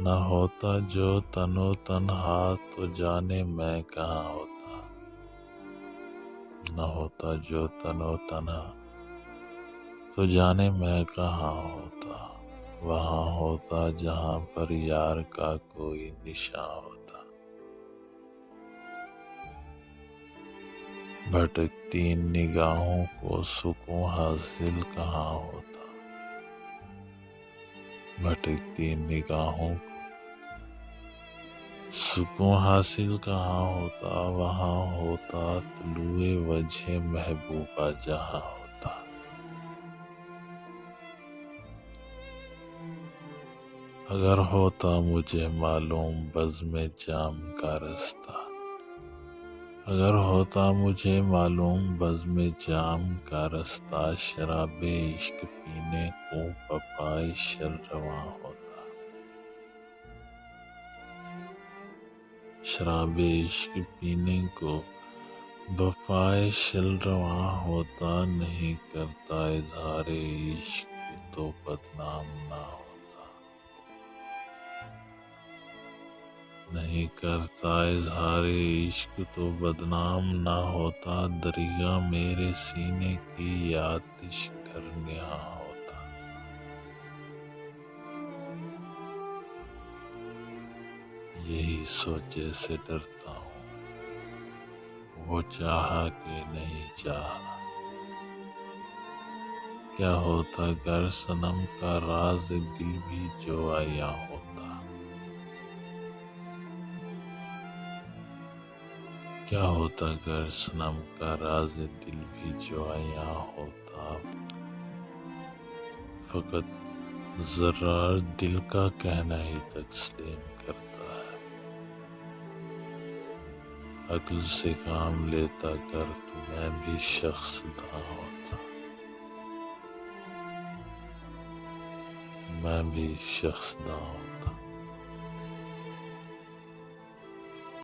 نہ ہوتا جو تن و تنہا تو جانے میں کہاں ہوتا، نہ ہوتا جو تن و تنہا تو جانے میں کہاں ہوتا، وہاں ہوتا جہاں پر یار کا کوئی نشاں ہوتا۔ بھٹکتی نگاہوں کو سکون حاصل کہاں ہوتا، بھٹکتی نگاہوں کو سکون حاصل کہاں ہوتا، وہاں ہوتا طلوع وجہ محبوبہ جہاں ہوتا۔ اگر ہوتا مجھے معلوم بزم جام کا رستہ، اگر ہوتا مجھے معلوم بزم جام کا رستہ، شراب عشق پینے کو وفائے شل رواں ہوتا، شراب عشق پینے کو وفائے شل رواں ہوتا، نہیں کرتا اظہار عشق تو بدنام نہ ہوتا، نہیں کرتا اظہار عشق تو بدنام نہ ہوتا، دریا میرے سینے کی آتش گر نہاں ہوتا۔ یہی سوچے سے ڈرتا ہوں، وہ چاہا کہ نہیں چاہا، کیا ہوتا گر صنم کا راز دل بھی جو عیاں ہوتا، کیا ہوتا گر صنم کا راز دل بھی جو عیاں ہوتا، فقط ذرہ دل کا کہنا ہی تسلیم کرتا ہے، عقل سے کام لیتا گر تو میں بھی شخص داں ہوتا، میں بھی شخص داں ہوتا۔